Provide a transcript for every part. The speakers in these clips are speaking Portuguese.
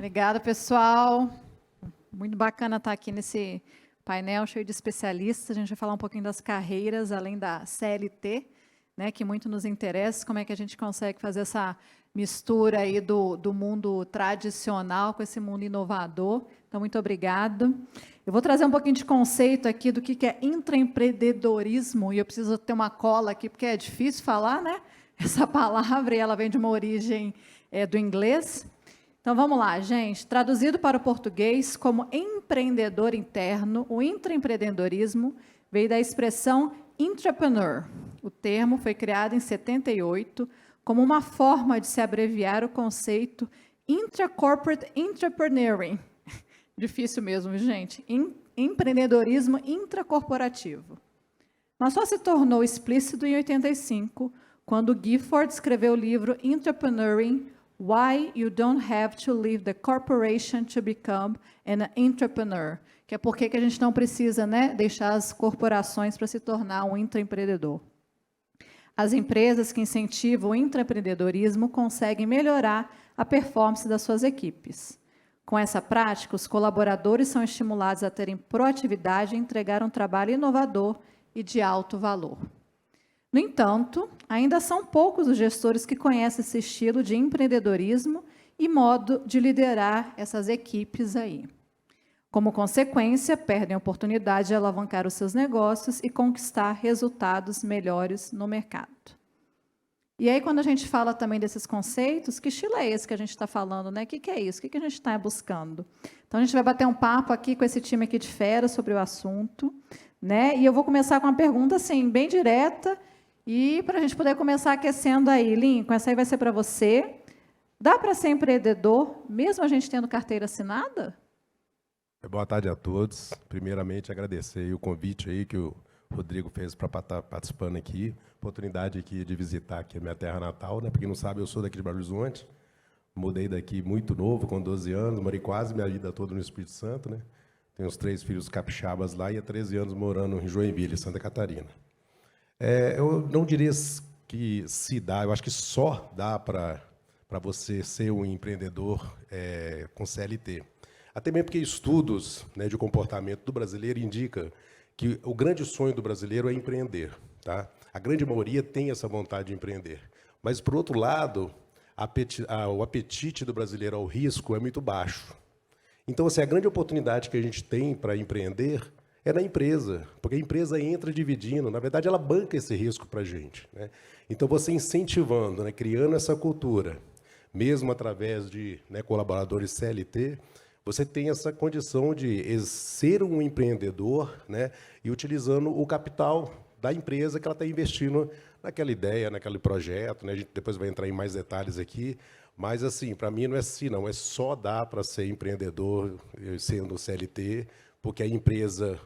Obrigada, pessoal. Muito bacana estar aqui nesse painel cheio de especialistas. A gente vai falar um pouquinho das carreiras, além da CLT, né, que muito nos interessa, como é que a gente consegue fazer essa mistura aí do mundo tradicional com esse mundo inovador. Então, muito obrigado. Eu vou trazer um pouquinho de conceito aqui do que é intraempreendedorismo, e eu preciso ter uma cola aqui, porque é difícil falar, né? Essa palavra, e ela vem de uma origem do inglês. Então, vamos lá, gente. Traduzido para o português como empreendedor interno, o intraempreendedorismo veio da expressão entrepreneur. O termo foi criado em 78 como uma forma de se abreviar o conceito intracorporate entrepreneuring. Difícil mesmo, gente. Empreendedorismo intracorporativo. Mas só se tornou explícito em 85, quando Gifford escreveu o livro Entrepreneuring: Why You Don't Have to Leave the Corporation to Become an Entrepreneur, que é porque que a gente não precisa, né, deixar as corporações para se tornar um intraempreendedor. As empresas que incentivam o intraempreendedorismo conseguem melhorar a performance das suas equipes. Com essa prática, os colaboradores são estimulados a terem proatividade e entregar um trabalho inovador e de alto valor. No entanto, ainda são poucos os gestores que conhecem esse estilo de empreendedorismo e modo de liderar essas equipes aí. Como consequência, perdem a oportunidade de alavancar os seus negócios e conquistar resultados melhores no mercado. E aí, quando a gente fala também desses conceitos, que estilo é esse que a gente está falando, né? O que é isso? O que a gente está buscando? Então, a gente vai bater um papo aqui com esse time aqui de fera sobre o assunto, né? E eu vou começar com uma pergunta, assim, bem direta, e para a gente poder começar aquecendo aí. Lincoln, essa aí vai ser para você. Dá para ser empreendedor, mesmo a gente tendo carteira assinada? Boa tarde a todos. Primeiramente, agradecer o convite aí que o Rodrigo fez para estar participando aqui. Oportunidade aqui de visitar aqui a minha terra natal, né? Para quem não sabe, eu sou daqui de Belo Horizonte. Mudei daqui muito novo, com 12 anos. Morei quase minha vida toda no Espírito Santo, né? Tenho os 3 filhos capixabas lá e há 13 anos morando em Joinville, Santa Catarina. Eu não diria que se dá, eu acho que só dá para você ser um empreendedor com CLT. Até mesmo porque estudos, né, de comportamento do brasileiro indicam que o grande sonho do brasileiro é empreender. Tá? A grande maioria tem essa vontade de empreender. Mas, por outro lado, o apetite do brasileiro ao risco é muito baixo. Então, assim, a grande oportunidade que a gente tem para empreender é na empresa, porque a empresa entra dividindo, na verdade, ela banca esse risco para a gente. Né? Então, você incentivando, né, criando essa cultura, mesmo através de, né, colaboradores CLT, você tem essa condição de ser um empreendedor, né, e utilizando o capital da empresa que ela está investindo naquela ideia, naquele projeto. Né? A gente depois vai entrar em mais detalhes aqui, mas, assim, para mim não é assim, não. É só dar para ser empreendedor sendo CLT, porque a empresa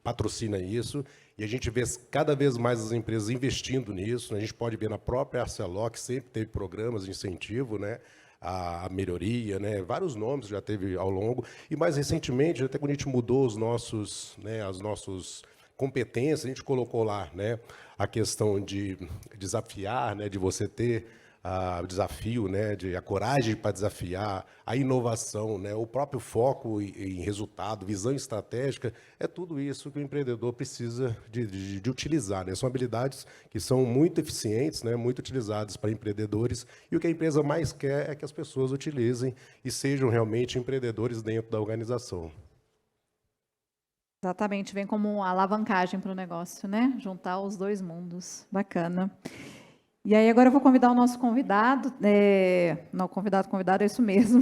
patrocina isso, e a gente vê cada vez mais as empresas investindo nisso. Né? A gente pode ver na própria Arcelor, que sempre teve programas de incentivo, né? A melhoria, né? Vários nomes já teve ao longo, e mais recentemente, até quando a gente mudou os nossos, né, as nossas competências, a gente colocou lá, né, a questão de desafiar, né, de você ter o desafio, né, a coragem para desafiar, a inovação, né, o próprio foco em resultado, visão estratégica, é tudo isso que o empreendedor precisa de utilizar. Né? São habilidades que são muito eficientes, né, muito utilizadas para empreendedores, e o que a empresa mais quer é que as pessoas utilizem e sejam realmente empreendedores dentro da organização. Exatamente, vem como uma alavancagem para o negócio, né? Juntar os dois mundos. Bacana. E aí, agora eu vou convidar o nosso convidado, não, convidado é isso mesmo,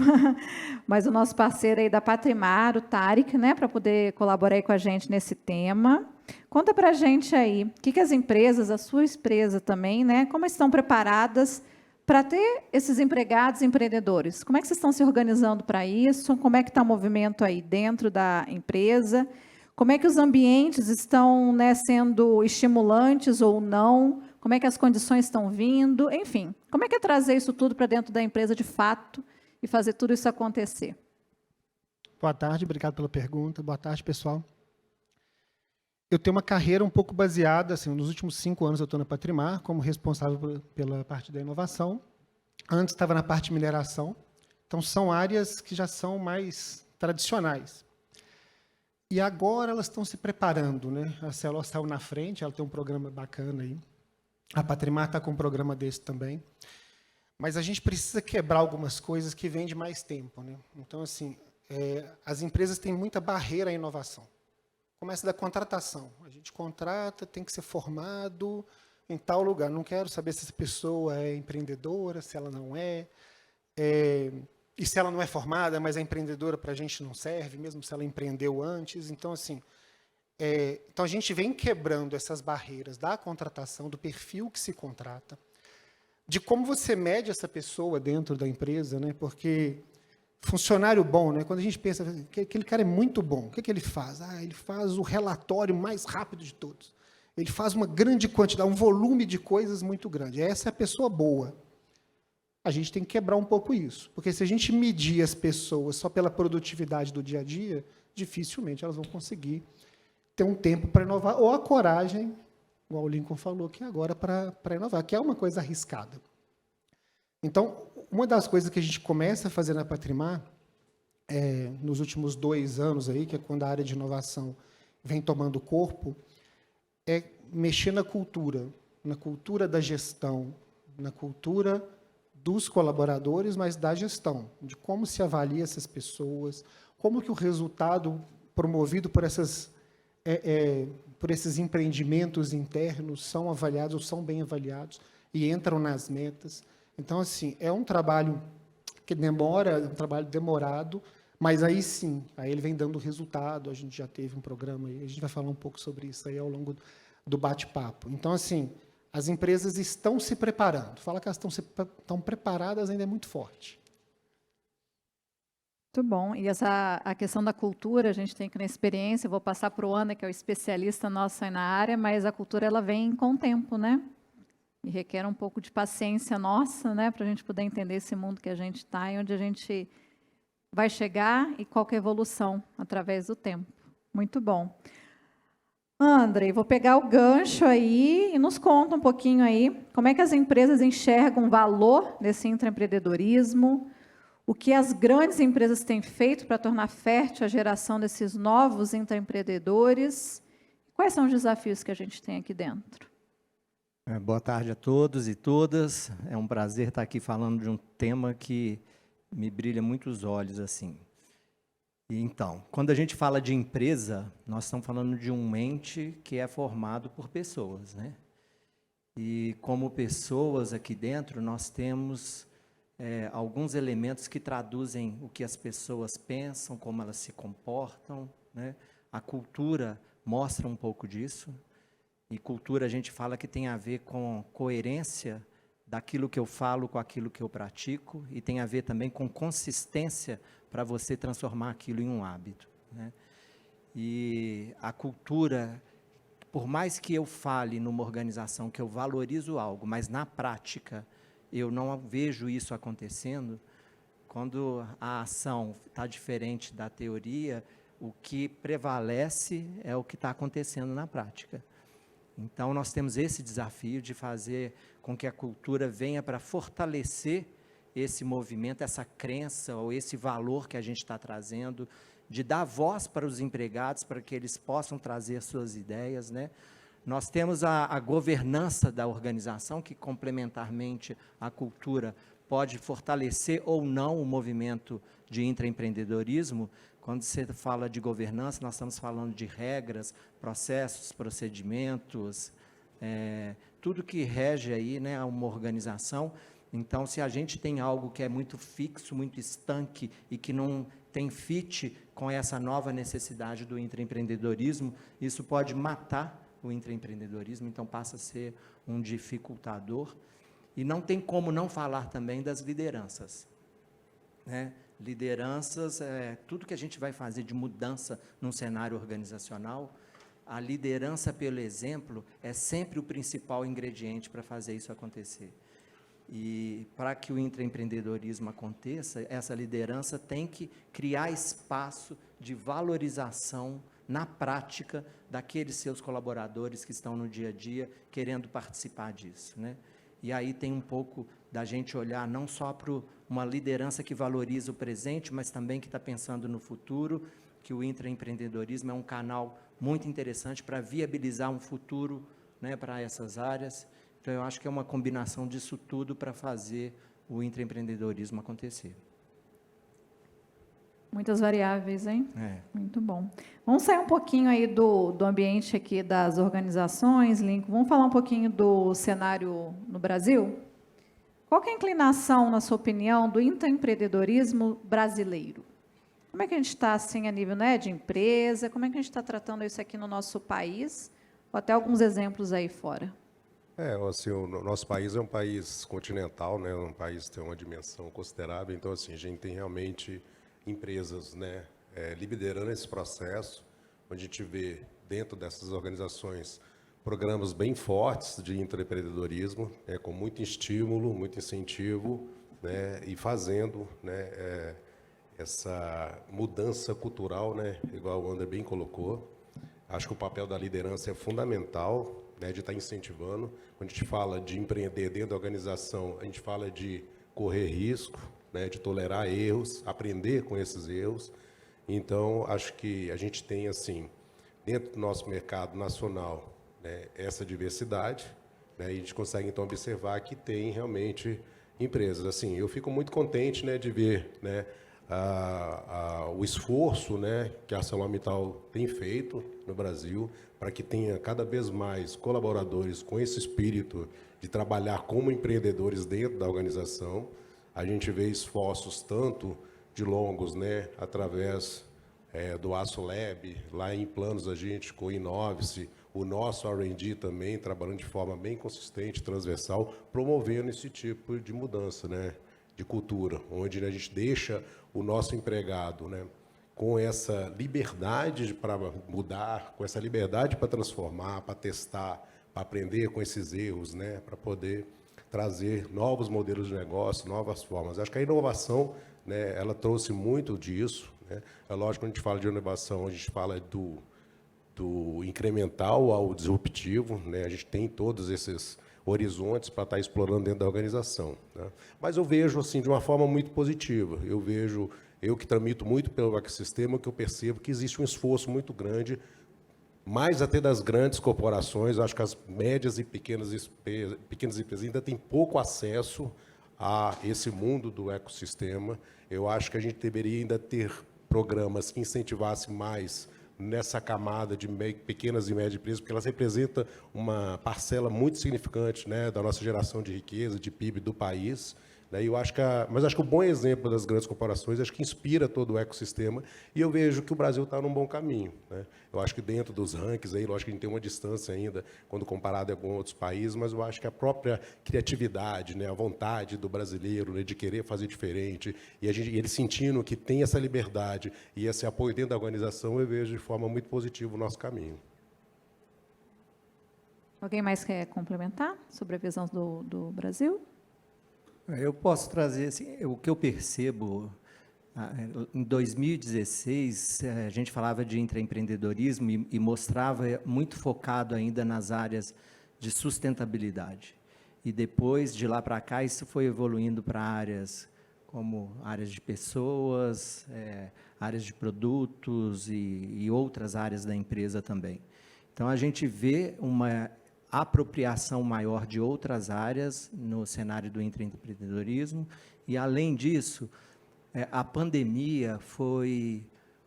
mas o nosso parceiro aí da Patrimar, o Tarek, né, para poder colaborar aí com a gente nesse tema. Conta para a gente aí, o que as empresas, a sua empresa também, né, como estão preparadas para ter esses empregados empreendedores? Como é que vocês estão se organizando para isso? Como é que está o movimento aí dentro da empresa? Como é que os ambientes estão, né, sendo estimulantes ou não? Como é que as condições estão vindo? Enfim, como é que é trazer isso tudo para dentro da empresa de fato e fazer tudo isso acontecer? Boa tarde, obrigado pela pergunta. Boa tarde, pessoal. Eu tenho uma carreira um pouco baseada, assim, nos últimos 5 anos eu estou na Patrimar, como responsável pela parte da inovação. Antes estava na parte de mineração, Então, são áreas que já são mais tradicionais. E agora elas estão se preparando, né? A Cello saiu na frente, ela tem um programa bacana aí. A Patrimar está com um programa desse também. Mas a gente precisa quebrar algumas coisas que vêm de mais tempo, né? Então, assim, as empresas têm muita barreira à inovação. Começa da contratação. A gente contrata, tem que ser formado em tal lugar. Não quero saber se essa pessoa é empreendedora, se ela não é. E se ela não é formada, mas é empreendedora, para a gente não serve, mesmo se ela empreendeu antes. Então, assim, então a gente vem quebrando essas barreiras da contratação, do perfil que se contrata, de como você mede essa pessoa dentro da empresa, né? Porque funcionário bom, né? Quando a gente pensa que aquele cara é muito bom, o que ele faz? Ele faz o relatório mais rápido de todos. Ele faz uma grande quantidade, um volume de coisas muito grande. Essa é a pessoa boa. A gente tem que quebrar um pouco isso, porque se a gente medir as pessoas só pela produtividade do dia a dia, dificilmente elas vão conseguir ter um tempo para inovar, ou a coragem, igual o Lincoln falou aqui agora, para inovar, que é uma coisa arriscada. Então, uma das coisas que a gente começa a fazer na Patrimar, nos últimos 2 anos, aí, que é quando a área de inovação vem tomando corpo, é mexer na cultura da gestão, na cultura dos colaboradores, mas da gestão, de como se avalia essas pessoas, como que o resultado promovido por esses empreendimentos internos são avaliados, ou são bem avaliados, e entram nas metas. Então, assim, é um trabalho que demora, é um trabalho demorado, mas aí sim, aí ele vem dando resultado. A gente já teve um programa, e a gente vai falar um pouco sobre isso aí ao longo do bate-papo. Então, assim, as empresas estão se preparando. Falar que elas estão preparadas ainda é muito forte. Muito bom. E a questão da cultura, a gente tem que na experiência, eu vou passar para o Ana, que é o especialista nosso aí na área, mas a cultura ela vem com o tempo, né? E requer um pouco de paciência nossa, né, para a gente poder entender esse mundo que a gente está e onde a gente vai chegar e qual que é a evolução através do tempo. Muito bom. Andrei, vou pegar o gancho aí e nos conta um pouquinho aí como é que as empresas enxergam o valor desse intraempreendedorismo, o que as grandes empresas têm feito para tornar fértil a geração desses novos intraempreendedores, quais são os desafios que a gente tem aqui dentro? Boa tarde a todos e todas. É um prazer estar aqui falando de um tema que me brilha muito os olhos, assim. E então, quando a gente fala de empresa, nós estamos falando de um ente que é formado por pessoas, né? E como pessoas aqui dentro, nós temos alguns elementos que traduzem o que as pessoas pensam, como elas se comportam, né? A cultura mostra um pouco disso. E cultura a gente fala que tem a ver com coerência daquilo que eu falo com aquilo que eu pratico, e tem a ver também com consistência para você transformar aquilo em um hábito, né? E a cultura, por mais que eu fale numa organização que eu valorizo algo, mas na prática eu não vejo isso acontecendo, quando a ação está diferente da teoria, o que prevalece é o que está acontecendo na prática. Então, nós temos esse desafio de fazer com que a cultura venha para fortalecer esse movimento, essa crença ou esse valor que a gente está trazendo, de dar voz para os empregados, para que eles possam trazer suas ideias, né? Nós temos a governança da organização, que complementarmente à cultura pode fortalecer ou não o movimento de intraempreendedorismo. Quando você fala de governança, nós estamos falando de regras, processos, procedimentos, tudo que rege aí, né, uma organização. Então, se a gente tem algo que é muito fixo, muito estanque e que não tem fit com essa nova necessidade do intraempreendedorismo, isso pode matar o intraempreendedorismo, então passa a ser um dificultador. E não tem como não falar também das lideranças, né? Lideranças, tudo que a gente vai fazer de mudança num cenário organizacional, a liderança pelo exemplo é sempre o principal ingrediente para fazer isso acontecer. E para que o intraempreendedorismo aconteça, essa liderança tem que criar espaço de valorização na prática daqueles seus colaboradores que estão no dia a dia querendo participar disso, né? E aí tem um pouco da gente olhar não só para uma liderança que valoriza o presente, mas também que está pensando no futuro, que o intraempreendedorismo é um canal muito interessante para viabilizar um futuro, né, para essas áreas. Então, eu acho que é uma combinação disso tudo para fazer o intraempreendedorismo acontecer. Muitas variáveis, hein? É. Muito bom. Vamos sair um pouquinho aí do ambiente aqui das organizações, Lincoln. Vamos falar um pouquinho do cenário no Brasil? Qual que é a inclinação, na sua opinião, do intraempreendedorismo brasileiro? Como é que a gente está, assim, a nível, né, de empresa? Como é que a gente está tratando isso aqui no nosso país? Ou até alguns exemplos aí fora. Assim, o nosso país é um país continental, né? Um país que tem uma dimensão considerável. Então, assim, a gente tem realmente empresas, né, liderando esse processo, onde a gente vê dentro dessas organizações programas bem fortes de intraempreendedorismo, com muito estímulo, muito incentivo, né, e fazendo, né, essa mudança cultural, né, igual o André bem colocou. Acho que o papel da liderança é fundamental, né, de estar incentivando. Quando a gente fala de empreender dentro da organização, a gente fala de correr risco, né, de tolerar erros, aprender com esses erros. Então, acho que a gente tem, assim, dentro do nosso mercado nacional, né, essa diversidade, né, e a gente consegue, então, observar que tem realmente empresas. Assim, eu fico muito contente, né, de ver, né, o esforço, né, que a ArcelorMittal tem feito no Brasil para que tenha cada vez mais colaboradores com esse espírito de trabalhar como empreendedores dentro da organização. A gente vê esforços tanto de longos, né, através do Aço Lab, lá em Planos a gente com o Inovice, o nosso R&D também trabalhando de forma bem consistente, transversal, promovendo esse tipo de mudança, né, de cultura, onde a gente deixa o nosso empregado, né, com essa liberdade para mudar, com essa liberdade para transformar, para testar, para aprender com esses erros, né, para poder trazer novos modelos de negócio, novas formas. Acho que a inovação, né, ela trouxe muito disso, né. É lógico, quando a gente fala de inovação, a gente fala do incremental ao disruptivo, né. A gente tem todos esses horizontes para estar explorando dentro da organização, né. Mas eu vejo, assim, de uma forma muito positiva. Eu que tramito muito pelo ecossistema, que eu percebo que existe um esforço muito grande, mais até das grandes corporações. Acho que as médias e pequenas empresas ainda têm pouco acesso a esse mundo do ecossistema. Eu acho que a gente deveria ainda ter programas que incentivassem mais nessa camada de pequenas e médias empresas, porque elas representam uma parcela muito significante, né, da nossa geração de riqueza, de PIB do país. Eu acho mas acho que o bom exemplo das grandes corporações, acho que inspira todo o ecossistema, e eu vejo que o Brasil está num bom caminho, né? Eu acho que dentro dos rankings, aí, lógico que a gente tem uma distância ainda, quando comparado com outros países, mas eu acho que a própria criatividade, né, a vontade do brasileiro, né, de querer fazer diferente, e ele sentindo que tem essa liberdade e esse apoio dentro da organização, eu vejo de forma muito positiva o nosso caminho. Alguém mais quer complementar sobre a visão do Brasil? Eu posso trazer, assim, o que eu percebo. Em 2016, a gente falava de intraempreendedorismo e mostrava muito focado ainda nas áreas de sustentabilidade. E depois, de lá para cá, isso foi evoluindo para áreas como áreas de pessoas, áreas de produtos e outras áreas da empresa também. Então, a gente vê uma apropriação maior de outras áreas no cenário do intraempreendedorismo, e, além disso, a pandemia foi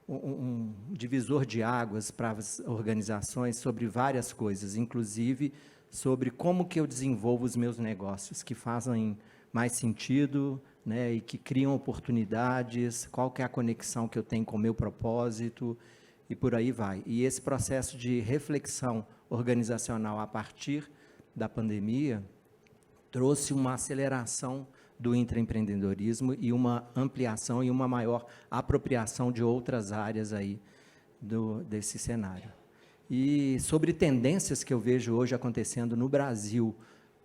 um divisor de águas para as organizações sobre várias coisas, inclusive sobre como que eu desenvolvo os meus negócios, que fazem mais sentido, né, e que criam oportunidades, qual que é a conexão que eu tenho com o meu propósito, e por aí vai. E esse processo de reflexão organizacional a partir da pandemia trouxe uma aceleração do intraempreendedorismo e uma ampliação e uma maior apropriação de outras áreas aí desse cenário. E sobre tendências que eu vejo hoje acontecendo no Brasil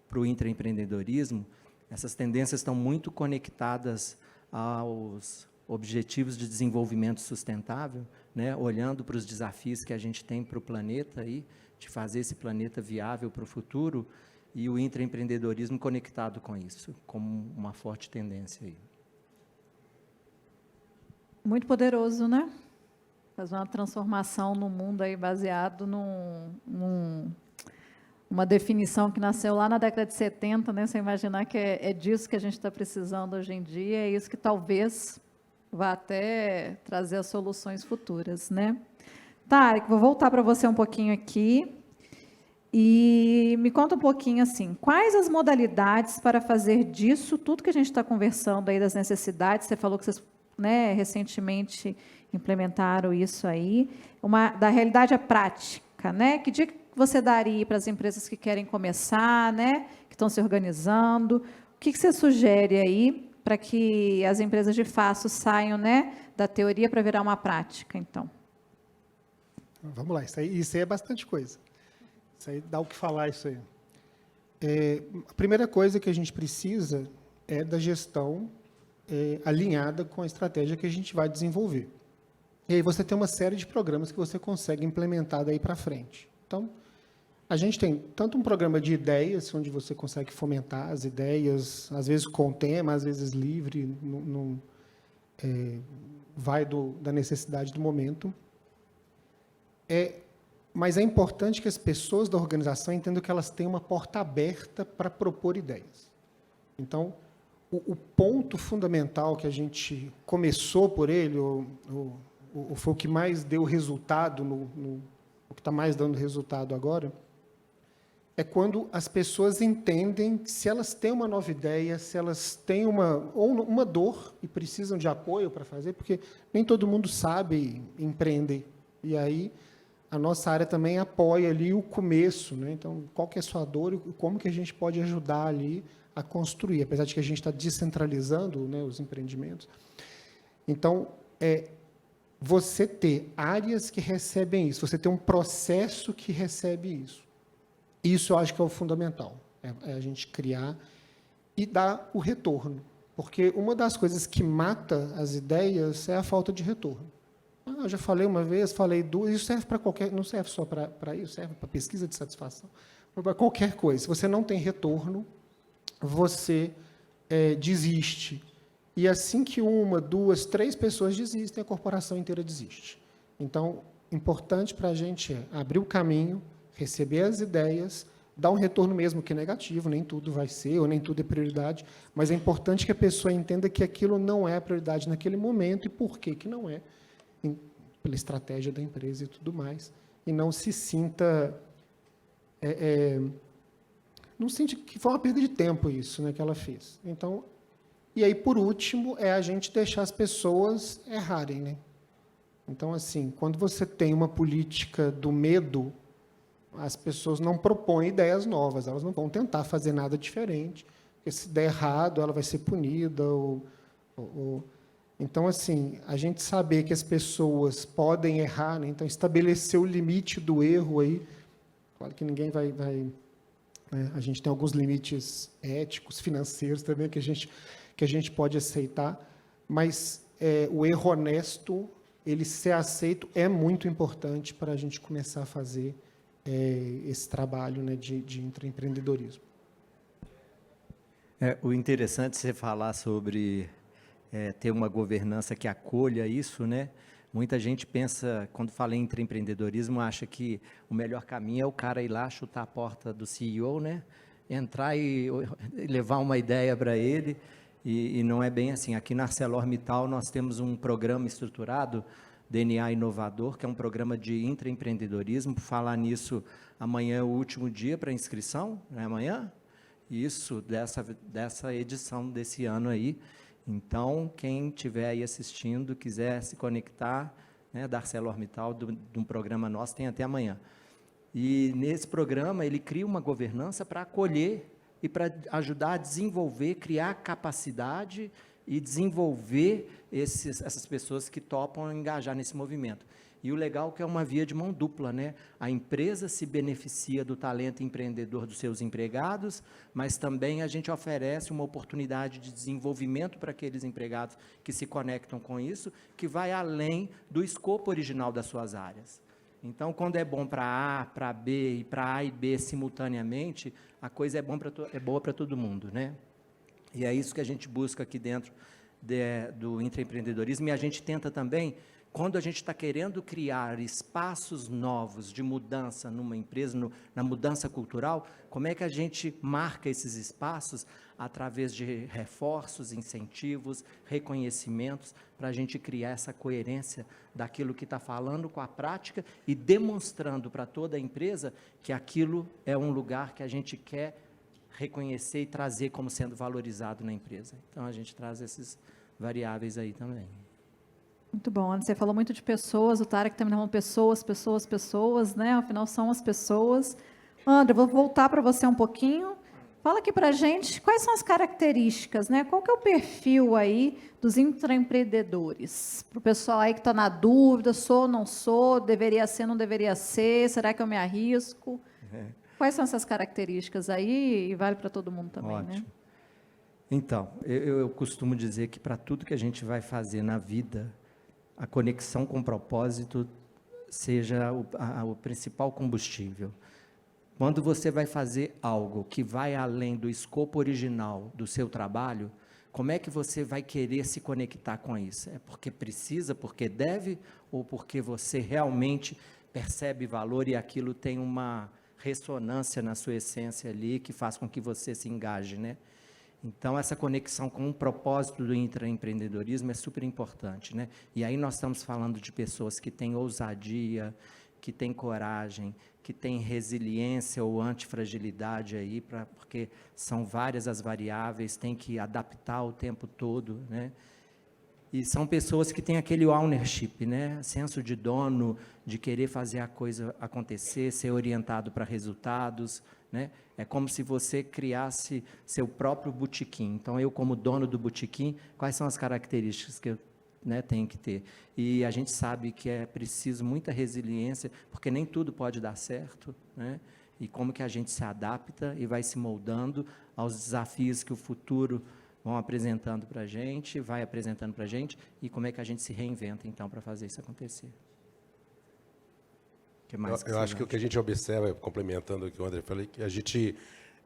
para o intraempreendedorismo, essas tendências estão muito conectadas aos objetivos de desenvolvimento sustentável, né, olhando para os desafios que a gente tem para o planeta aí, de fazer esse planeta viável para o futuro, e o intraempreendedorismo conectado com isso, como uma forte tendência aí. Muito poderoso, né? Fazer uma transformação no mundo aí baseado uma definição que nasceu lá na década de 70, né? Você imaginar que é disso que a gente está precisando hoje em dia, é isso que talvez vá até trazer as soluções futuras, né? Tarek, vou voltar para você um pouquinho aqui e me conta um pouquinho assim, quais as modalidades para fazer disso, tudo que a gente está conversando aí das necessidades, você falou que vocês, né, recentemente implementaram isso aí, da realidade à prática, né? Que dica você daria para as empresas que querem começar, né, que estão se organizando? O que você sugere aí para que as empresas de fato saiam, né, da teoria para virar uma prática, então? Vamos lá, isso aí é bastante coisa. Isso aí dá o que falar, isso aí. A primeira coisa que a gente precisa é da gestão alinhada com a estratégia que a gente vai desenvolver. E aí você tem uma série de programas que você consegue implementar daí para frente. Então, a gente tem tanto um programa de ideias, onde você consegue fomentar as ideias, às vezes com tema, às vezes livre, vai da necessidade do momento. Mas é importante que as pessoas da organização entendam que elas têm uma porta aberta para propor ideias. Então, o ponto fundamental que a gente começou por ele, foi o que mais deu resultado, o que está mais dando resultado agora, é quando as pessoas entendem que se elas têm uma nova ideia, se elas têm uma dor e precisam de apoio para fazer, porque nem todo mundo sabe empreender. E aí, a nossa área também apoia ali o começo, né? Então, qual que é a sua dor e como que a gente pode ajudar ali a construir, apesar de que a gente está descentralizando, né, os empreendimentos. Então, você ter áreas que recebem isso, você ter um processo que recebe isso. Isso eu acho que é o fundamental, é a gente criar e dar o retorno. Porque uma das coisas que mata as ideias é a falta de retorno. Eu já falei uma vez, falei duas, isso serve para qualquer, não serve só para isso, serve para pesquisa de satisfação, para qualquer coisa. Se você não tem retorno, você desiste. E assim que uma, duas, três pessoas desistem, a corporação inteira desiste. Então, importante para a gente é abrir o caminho, receber as ideias, dar um retorno mesmo que negativo, nem tudo vai ser, ou nem tudo é prioridade, mas é importante que a pessoa entenda que aquilo não é a prioridade naquele momento e por que não é, pela estratégia da empresa e tudo mais, e não se sinta... não sente que foi uma perda de tempo isso, né, que ela fez. Então, e aí, por último, é a gente deixar as pessoas errarem, né? Então, assim, quando você tem uma política do medo, as pessoas não propõem ideias novas, elas não vão tentar fazer nada diferente, porque se der errado, ela vai ser punida. Então, assim, a gente saber que as pessoas podem errar, né? Então, estabelecer o limite do erro aí, claro que ninguém vai né? A gente tem alguns limites éticos, financeiros também, que a gente pode aceitar, mas o erro honesto, ele ser aceito, é muito importante para a gente começar a fazer esse trabalho, né, de intraempreendedorismo. O interessante é você falar sobre ter uma governança que acolha isso, né? Muita gente pensa, quando fala em intraempreendedorismo, acha que o melhor caminho é o cara ir lá, chutar a porta do CEO, né? Entrar e levar uma ideia para ele, e não é bem assim. Aqui na ArcelorMittal nós temos um programa estruturado, DNA Inovador, que é um programa de intraempreendedorismo. Por falar nisso, amanhã é o último dia para inscrição, não é amanhã? Isso, dessa edição desse ano aí. Então, quem estiver aí assistindo, quiser se conectar, né, da ArcelorMittal, de um programa nosso, tem até amanhã. E nesse programa, ele cria uma governança para acolher e para ajudar a desenvolver, criar capacidade e desenvolver essas pessoas que topam engajar nesse movimento. E o legal é que é uma via de mão dupla, né? A empresa se beneficia do talento empreendedor dos seus empregados, mas também a gente oferece uma oportunidade de desenvolvimento para aqueles empregados que se conectam com isso, que vai além do escopo original das suas áreas. Então, quando é bom para A, para B e para A e B simultaneamente, a coisa é boa para todo mundo, né? E é isso que a gente busca aqui dentro do intraempreendedorismo, e a gente tenta também, quando a gente está querendo criar espaços novos de mudança numa empresa, na mudança cultural, como é que a gente marca esses espaços através de reforços, incentivos, reconhecimentos, para a gente criar essa coerência daquilo que está falando com a prática e demonstrando para toda a empresa que aquilo é um lugar que a gente quer reconhecer e trazer como sendo valorizado na empresa. Então, a gente traz esses variáveis aí também. Muito bom. Você falou muito de pessoas, o Tarek também falou pessoas, né? Afinal, são as pessoas. André, vou voltar para você um pouquinho. Fala aqui para a gente quais são as características, né? Qual que é o perfil aí dos intraempreendedores? Para o pessoal aí que está na dúvida, sou ou não sou, deveria ser, não deveria ser, será que eu me arrisco? Quais são essas características aí? E vale para todo mundo também, Ótimo. né? Então, eu costumo dizer que para tudo que a gente vai fazer na vida, a conexão com o propósito seja o principal combustível. Quando você vai fazer algo que vai além do escopo original do seu trabalho, como é que você vai querer se conectar com isso? É porque precisa, porque deve, ou porque você realmente percebe valor e aquilo tem uma ressonância na sua essência ali que faz com que você se engaje, né? Então, essa conexão com o propósito do intraempreendedorismo é super importante, né? E aí nós estamos falando de pessoas que têm ousadia, que têm coragem, que têm resiliência ou antifragilidade aí, porque são várias as variáveis, tem que adaptar o tempo todo, né? E são pessoas que têm aquele ownership, né? Senso de dono, de querer fazer a coisa acontecer, ser orientado para resultados, né? É como se você criasse seu próprio botequim. Então, eu como dono do botequim, quais são as características que eu, né, tenho que ter? E a gente sabe que é preciso muita resiliência, porque nem tudo pode dar certo, né? E como que a gente se adapta e vai se moldando aos desafios que o futuro vão apresentando para a gente, vai apresentando para a gente, e como é que a gente se reinventa, então, para fazer isso acontecer. Eu acho que o que a gente observa, complementando o que o André falou, que a gente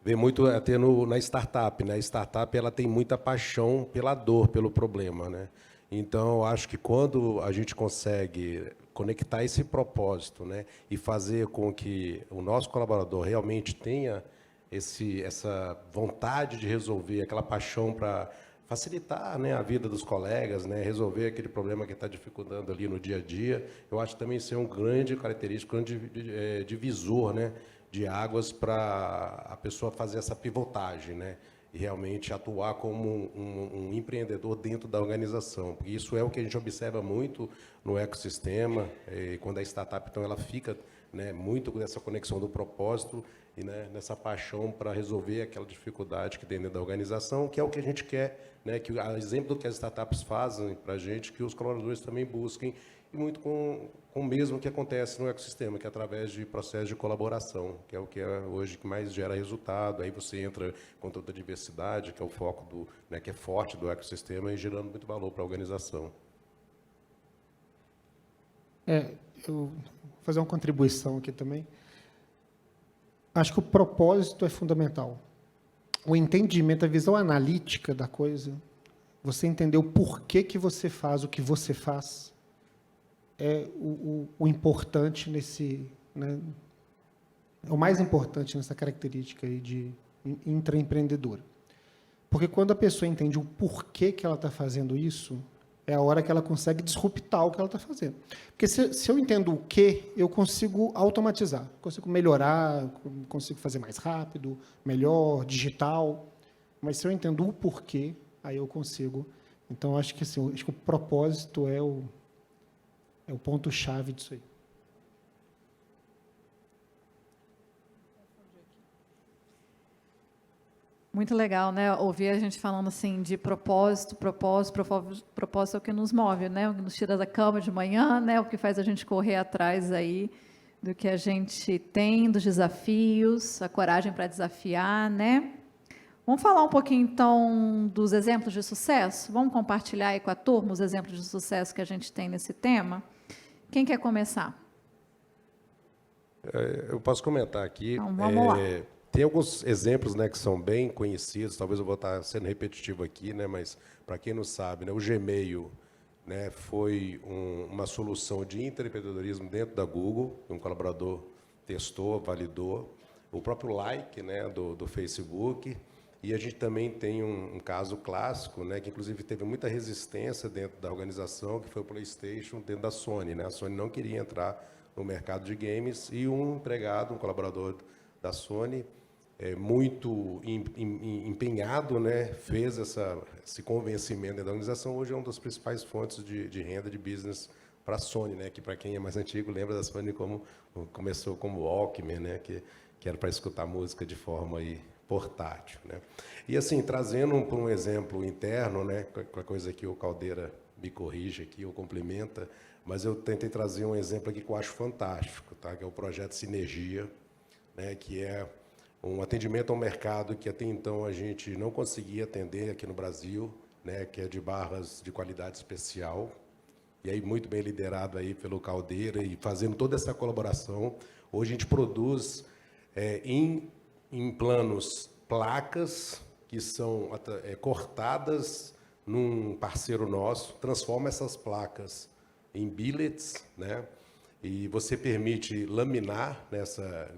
vê muito até na startup, né? A startup ela tem muita paixão pela dor, pelo problema, né? Então, eu acho que quando a gente consegue conectar esse propósito, né, e fazer com que o nosso colaborador realmente tenha essa vontade de resolver, aquela paixão para facilitar, né, a vida dos colegas, né, resolver aquele problema que está dificultando ali no dia a dia. Eu acho que também isso é um grande característico, um grande divisor, né, de águas para a pessoa fazer essa pivotagem, né, e realmente atuar como um empreendedor dentro da organização. Porque isso é o que a gente observa muito no ecossistema, quando a startup, então, ela fica, né, muito nessa conexão do propósito e, né, nessa paixão para resolver aquela dificuldade que tem dentro da organização, que é o que a gente quer, né, que a exemplo do que as startups fazem para a gente, que os colaboradores também busquem, e muito com o mesmo que acontece no ecossistema, que é através de processos de colaboração, que é o que é hoje que mais gera resultado. Aí você entra com toda a diversidade, que é o foco né, que é forte do ecossistema, e gerando muito valor para a organização. Eu vou fazer uma contribuição aqui também. Acho que o propósito é fundamental. O entendimento, a visão analítica da coisa, você entender o porquê que você faz o que você faz, é o importante nesse, né, é o mais importante nessa característica aí de intraempreendedora. Porque quando a pessoa entende o porquê que ela está fazendo isso, é a hora que ela consegue disruptar o que ela está fazendo. Porque se eu entendo o quê, eu consigo automatizar, consigo melhorar, consigo fazer mais rápido, melhor, digital. Mas se eu entendo o porquê, aí eu consigo. Então, acho que o propósito é o ponto-chave disso aí. Muito legal, né? Ouvir a gente falando assim de propósito é o que nos move, né? O que nos tira da cama de manhã, né? O que faz a gente correr atrás aí do que a gente tem, dos desafios, a coragem para desafiar, né? Vamos falar um pouquinho, então, dos exemplos de sucesso? Vamos compartilhar aí com a turma os exemplos de sucesso que a gente tem nesse tema? Quem quer começar? Eu posso comentar aqui. Então, vamos lá. Tem alguns exemplos, né, que são bem conhecidos. Talvez eu vou estar sendo repetitivo aqui, né, mas para quem não sabe, né, o Gmail, né, foi uma solução de empreendedorismo dentro da Google. Um colaborador testou, validou. O próprio Like, né, do Facebook. E a gente também tem um caso clássico, né, que inclusive teve muita resistência dentro da organização, que foi o PlayStation dentro da Sony, né? A Sony não queria entrar no mercado de games e um empregado, um colaborador da Sony, muito empenhado, né, fez esse convencimento da organização. Hoje é uma das principais fontes de renda de business para a Sony, né, que para quem é mais antigo lembra da Sony como começou como Walkman, né, que era para escutar música de forma aí portátil, né? E assim, trazendo para um exemplo interno, né, com a coisa que o Caldeira me corrige aqui ou complementa, mas eu tentei trazer um exemplo aqui que eu acho fantástico, tá? Que é o projeto Sinergia, né, que é um atendimento ao mercado que até então a gente não conseguia atender aqui no Brasil, né, que é de barras de qualidade especial, e aí muito bem liderado aí pelo Caldeira e fazendo toda essa colaboração. Hoje a gente produz em planos placas que são cortadas num parceiro nosso, transforma essas placas em billets, né? E você permite laminar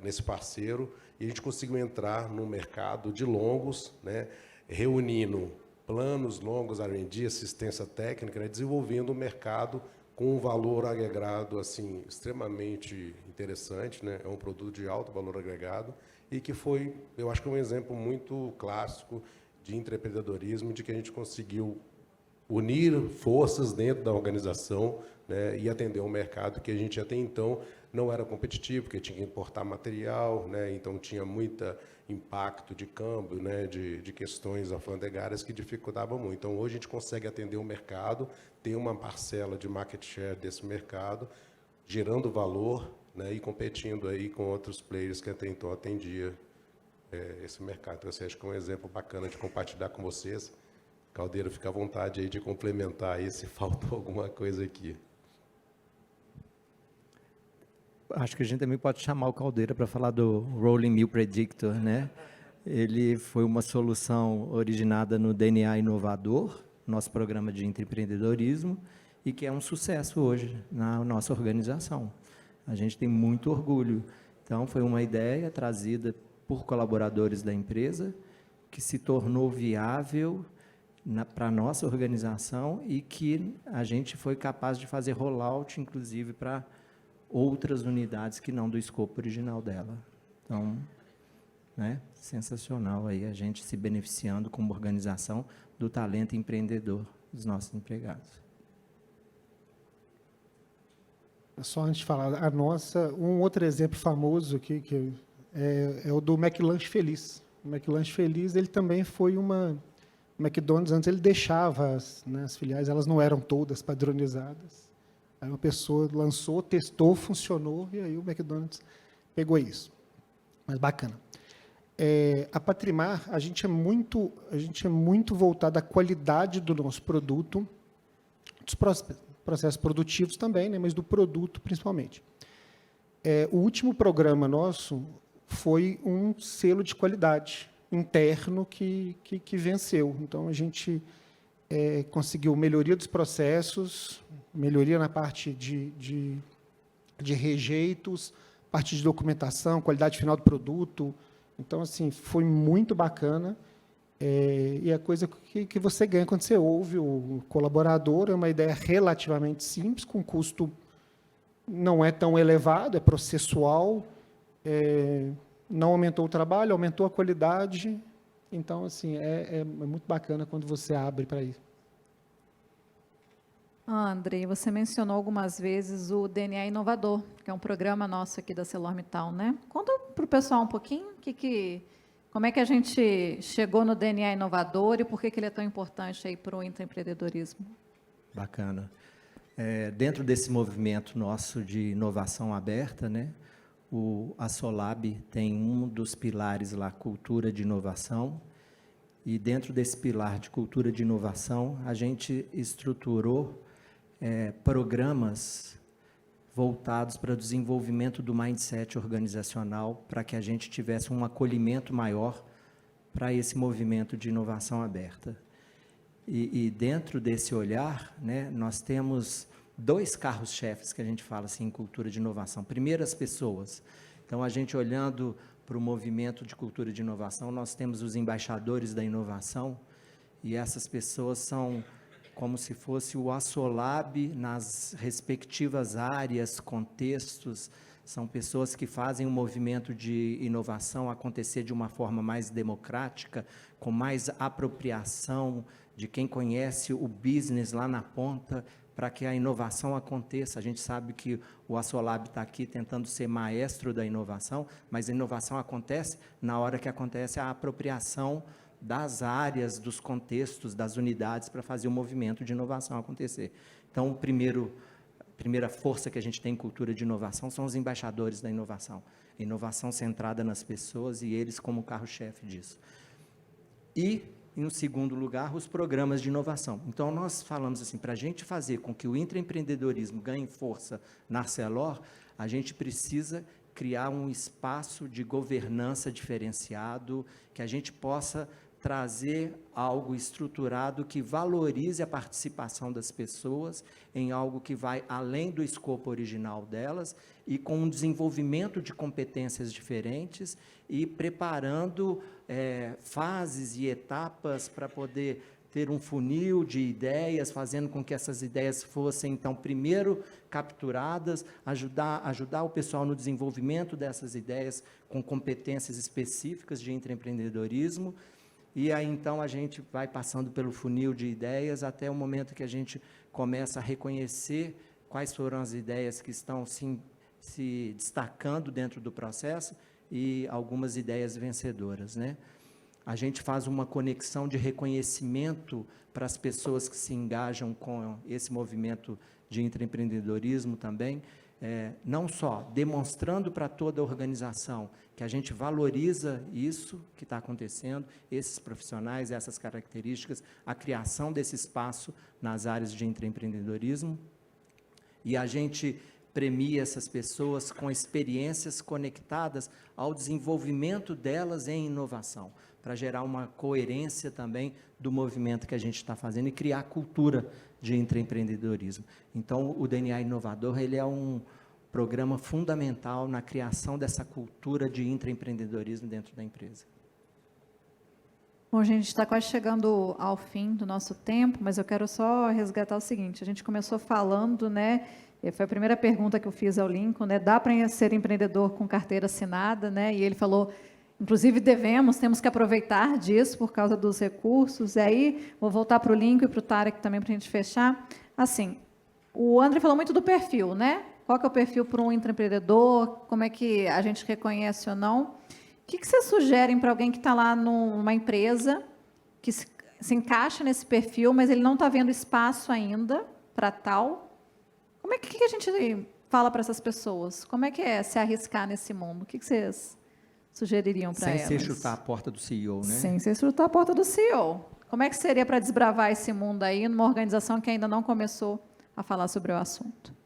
nesse parceiro, e a gente conseguiu entrar no mercado de longos, né? Reunindo planos longos, R&D, assistência técnica, né? Desenvolvendo um mercado com um valor agregado assim extremamente interessante, né? É um produto de alto valor agregado e que foi, eu acho que é um exemplo muito clássico de empreendedorismo, de que a gente conseguiu unir forças dentro da organização, né, e atender um mercado que a gente até então não era competitivo, porque tinha que importar material, né, então tinha muito impacto de câmbio, né, de questões alfandegárias que dificultavam muito. Então, hoje a gente consegue atender o mercado, ter uma parcela de market share desse mercado, gerando valor, né, e competindo aí com outros players que até então atendia esse mercado. Então, eu acho que é um exemplo bacana de compartilhar com vocês. Caldeira, fica à vontade aí de complementar aí se faltou alguma coisa aqui. Acho que a gente também pode chamar o Caldeira para falar do Rolling Mill Predictor, né? Ele foi uma solução originada no DNA Inovador, nosso programa de empreendedorismo, e que é um sucesso hoje na nossa organização. A gente tem muito orgulho. Então, foi uma ideia trazida por colaboradores da empresa, que se tornou viável para a nossa organização e que a gente foi capaz de fazer rollout, inclusive, para outras unidades que não do escopo original dela. Então, né, sensacional aí a gente se beneficiando como organização do talento empreendedor dos nossos empregados. Só antes de falar, um outro exemplo famoso aqui, que é o do McLanche Feliz. O McLanche Feliz, ele também foi o McDonald's, antes ele deixava as filiais, elas não eram todas padronizadas. Aí uma pessoa lançou, testou, funcionou, e aí o McDonald's pegou isso. Mas bacana. A Patrimar, a gente é muito voltado à qualidade do nosso produto, dos processos produtivos também, né, mas do produto principalmente. O último programa nosso foi um selo de qualidade interno que venceu. Então, a gente conseguiu melhoria dos processos, melhoria na parte de rejeitos, parte de documentação, qualidade final do produto. Então, assim, foi muito bacana. E a coisa que você ganha quando você ouve o colaborador é uma ideia relativamente simples, com custo não é tão elevado, é processual, não aumentou o trabalho, aumentou a qualidade. Então, assim, é muito bacana quando você abre para isso. Andrei, você mencionou algumas vezes o DNA Inovador, que é um programa nosso aqui da ArcelorMittal, né? Conta para o pessoal um pouquinho como é que a gente chegou no DNA Inovador e por que ele é tão importante aí para o intraempreendedorismo. Bacana. Dentro desse movimento nosso de inovação aberta, né, a Solab tem um dos pilares lá, cultura de inovação, e dentro desse pilar de cultura de inovação, a gente estruturou programas voltados para o desenvolvimento do mindset organizacional, para que a gente tivesse um acolhimento maior para esse movimento de inovação aberta. E dentro desse olhar, né, nós temos 2 carros-chefes que a gente fala assim, em cultura de inovação. Primeiro, as pessoas. Então, a gente olhando para o movimento de cultura de inovação, nós temos os embaixadores da inovação, e essas pessoas são como se fosse o Assolab nas respectivas áreas, contextos. São pessoas que fazem o movimento de inovação acontecer de uma forma mais democrática, com mais apropriação de quem conhece o business lá na ponta, para que a inovação aconteça. A gente sabe que o Assolab está aqui tentando ser maestro da inovação, mas a inovação acontece na hora que acontece a apropriação das áreas, dos contextos, das unidades, para fazer o movimento de inovação acontecer. Então, a primeira força que a gente tem em cultura de inovação são os embaixadores da inovação. Inovação centrada nas pessoas e eles como carro-chefe disso. E, em segundo lugar, os programas de inovação. Então, nós falamos assim, para a gente fazer com que o intraempreendedorismo ganhe força na Arcelor, a gente precisa criar um espaço de governança diferenciado, que a gente possa trazer algo estruturado que valorize a participação das pessoas em algo que vai além do escopo original delas e com um desenvolvimento de competências diferentes e preparando fases e etapas para poder ter um funil de ideias, fazendo com que essas ideias fossem, então, primeiro capturadas, ajudar o pessoal no desenvolvimento dessas ideias com competências específicas de intraempreendedorismo. E aí, então, a gente vai passando pelo funil de ideias até o momento que a gente começa a reconhecer quais foram as ideias que estão se destacando dentro do processo e algumas ideias vencedoras, né? A gente faz uma conexão de reconhecimento para as pessoas que se engajam com esse movimento de intraempreendedorismo também, não só demonstrando para toda a organização que a gente valoriza isso que está acontecendo, esses profissionais, essas características, a criação desse espaço nas áreas de intraempreendedorismo, e a gente premia essas pessoas com experiências conectadas ao desenvolvimento delas em inovação, para gerar uma coerência também do movimento que a gente está fazendo e criar cultura de intraempreendedorismo. Então, o DNA Inovador, ele é um programa fundamental na criação dessa cultura de intraempreendedorismo dentro da empresa. Bom, gente, está quase chegando ao fim do nosso tempo, mas eu quero só resgatar o seguinte, a gente começou falando, né, foi a primeira pergunta que eu fiz ao Lincoln, né, dá para ser empreendedor com carteira assinada, né, e ele falou, inclusive temos que aproveitar disso por causa dos recursos, e aí vou voltar para o Lincoln e para o Tarek também para a gente fechar. Assim, o André falou muito do perfil, né, qual que é o perfil para um intraempreendedor, como é que a gente reconhece ou não. O que vocês sugerem para alguém que está lá numa empresa, que se encaixa nesse perfil, mas ele não está vendo espaço ainda para tal? Como é que a gente fala para essas pessoas? Como é que é se arriscar nesse mundo? O que vocês sugeririam para elas? Sem ser chutar a porta do CEO, né? Sem ser chutar a porta do CEO. Como é que seria para desbravar esse mundo aí numa organização que ainda não começou a falar sobre o assunto?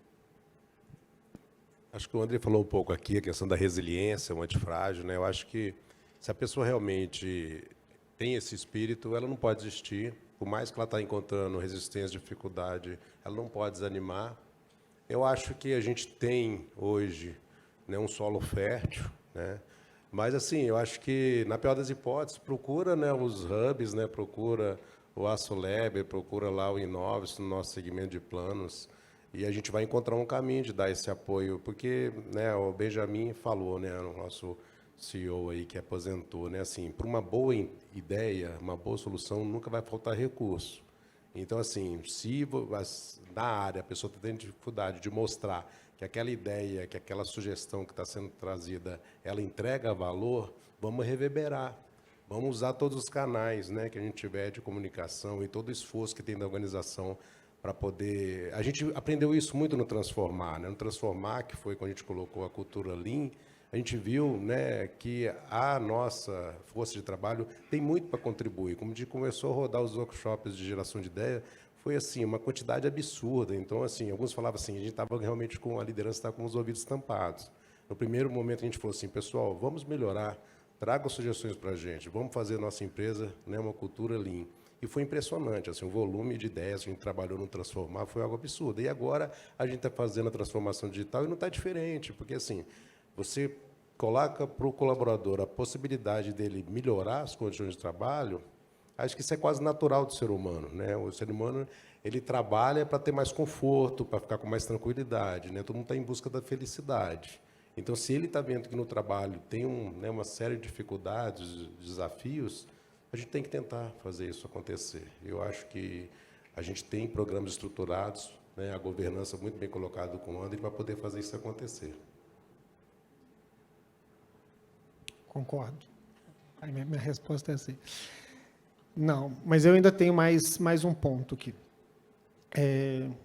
Acho que o André falou um pouco aqui, a questão da resiliência, o antifrágil, né? Eu acho que se a pessoa realmente tem esse espírito, ela não pode desistir, por mais que ela está encontrando resistência, dificuldade, ela não pode desanimar. Eu acho que a gente tem hoje, né, um solo fértil, né? Mas assim, eu acho que na pior das hipóteses, procura, né, os hubs, né, procura o Assolab, procura lá o Inovis no nosso segmento de planos. E a gente vai encontrar um caminho de dar esse apoio, porque, né, o Benjamin falou, né, o nosso CEO aí que aposentou, né, assim, para uma boa ideia, uma boa solução, nunca vai faltar recurso. Então, assim, se na área a pessoa está tendo dificuldade de mostrar que aquela ideia, que aquela sugestão que está sendo trazida, ela entrega valor, vamos reverberar. Vamos usar todos os canais, né, que a gente tiver de comunicação e todo o esforço que tem da organização para poder... A gente aprendeu isso muito no Transformar, né? No Transformar, que foi quando a gente colocou a cultura Lean, a gente viu, né, que a nossa força de trabalho tem muito para contribuir. Como a gente começou a rodar os workshops de geração de ideia, foi assim, uma quantidade absurda. Então, assim, alguns falavam assim, a gente estava realmente com a liderança estava com os ouvidos tampados. No primeiro momento, a gente falou assim, pessoal, vamos melhorar, tragam sugestões para a gente, vamos fazer a nossa empresa, né, uma cultura Lean. E foi impressionante, assim, o volume de ideias que a gente trabalhou no Transformar foi algo absurdo. E agora a gente está fazendo a transformação digital e não está diferente, porque assim, você coloca para o colaborador a possibilidade dele melhorar as condições de trabalho. Acho que isso é quase natural do ser humano, né? O ser humano, ele trabalha para ter mais conforto, para ficar com mais tranquilidade, né? Todo mundo está em busca da felicidade. Então, se ele está vendo que no trabalho tem uma série de dificuldades, desafios, a gente tem que tentar fazer isso acontecer. Eu acho que a gente tem programas estruturados, né? A governança muito bem colocada com o André para poder fazer isso acontecer. Concordo. A minha resposta é assim. Não, mas eu ainda tenho mais um ponto aqui.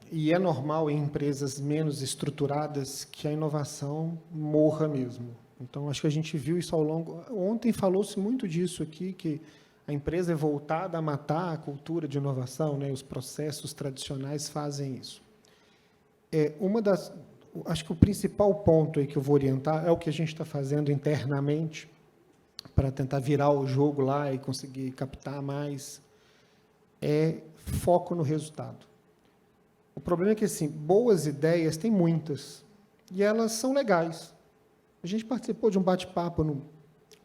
E é normal em empresas menos estruturadas que a inovação morra mesmo. Então, acho que a gente viu isso ao longo... Ontem falou-se muito disso aqui, que a empresa é voltada a matar a cultura de inovação, né? Os processos tradicionais fazem isso. Acho que o principal ponto aí que eu vou orientar é o que a gente está fazendo internamente, para tentar virar o jogo lá e conseguir captar mais, é foco no resultado. O problema é que, assim, boas ideias, tem muitas, e elas são legais. A gente participou de um bate-papo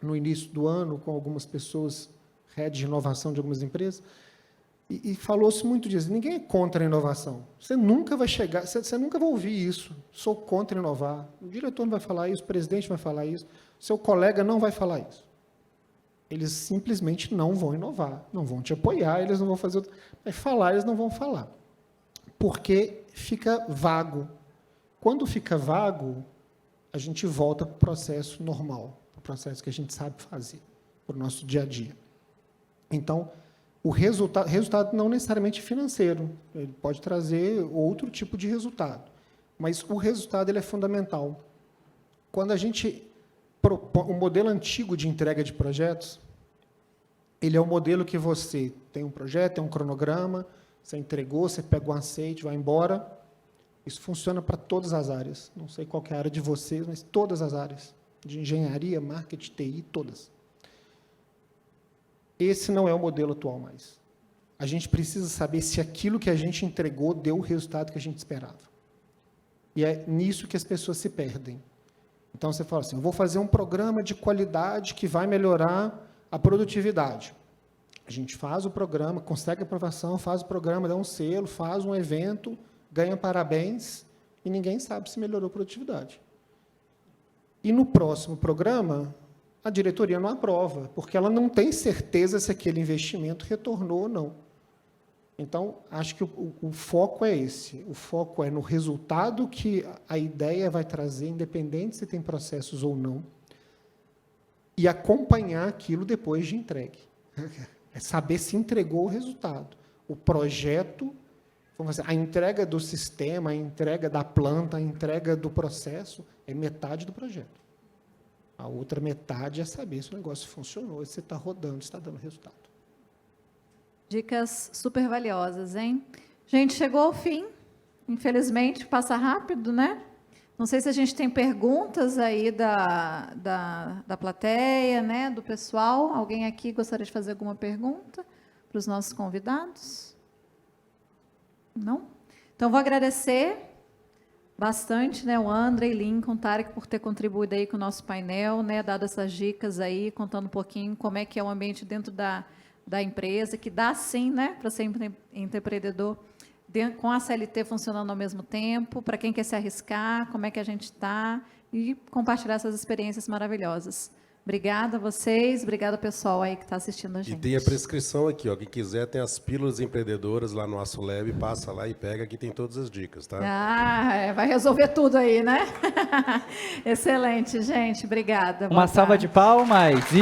no início do ano com algumas pessoas, head de inovação de algumas empresas, e falou-se muito disso. Ninguém é contra a inovação. Você nunca vai chegar, você nunca vai ouvir isso. Sou contra inovar. O diretor não vai falar isso, o presidente vai falar isso, seu colega não vai falar isso. Eles simplesmente não vão inovar, não vão te apoiar, eles não vão fazer... Vai falar, eles não vão falar. Porque fica vago. Quando fica vago, a gente volta para o processo normal, para o processo que a gente sabe fazer, para o nosso dia a dia. Então, o resultado não necessariamente financeiro, ele pode trazer outro tipo de resultado, mas o resultado ele é fundamental. Quando a gente... O modelo antigo de entrega de projetos, ele é o modelo que você tem um projeto, tem um cronograma, você entregou, você pega o aceite, vai embora. Isso funciona para todas as áreas. Não sei qual que é a área de vocês, mas todas as áreas. De engenharia, marketing, TI, todas. Esse não é o modelo atual mais. A gente precisa saber se aquilo que a gente entregou deu o resultado que a gente esperava. E é nisso que as pessoas se perdem. Então, você fala assim, eu vou fazer um programa de qualidade que vai melhorar a produtividade. A gente faz o programa, consegue aprovação, faz o programa, dá um selo, faz um evento, ganha parabéns, e ninguém sabe se melhorou a produtividade. E no próximo programa, a diretoria não aprova, porque ela não tem certeza se aquele investimento retornou ou não. Então, acho que o foco é esse. O foco é no resultado que a ideia vai trazer, independente se tem processos ou não, e acompanhar aquilo depois de entregue. É saber se entregou o resultado. O projeto, vamos dizer, a entrega do sistema, a entrega da planta, a entrega do processo, é metade do projeto. A outra metade é saber se o negócio funcionou, se está rodando, se está dando resultado. Dicas super valiosas, hein? Gente, chegou ao fim. Infelizmente, passa rápido, né? Não sei se a gente tem perguntas aí da plateia, né? Do pessoal. Alguém aqui gostaria de fazer alguma pergunta para os nossos convidados? Não? Então, vou agradecer bastante, né, o André e Lincoln, Tarek, por ter contribuído aí com o nosso painel, né? Dado essas dicas aí, contando um pouquinho como é que é o ambiente dentro da empresa, que dá sim, né, para ser empreendedor, com a CLT funcionando ao mesmo tempo, para quem quer se arriscar, como é que a gente está, e compartilhar essas experiências maravilhosas. Obrigada a vocês, obrigada pessoal aí que está assistindo a gente. E tem a prescrição aqui, ó, quem quiser tem as pílulas empreendedoras lá no Aço Lab, passa lá e pega, que tem todas as dicas, tá? Vai resolver tudo aí, né? Excelente, gente, obrigada. Uma salva de palmas.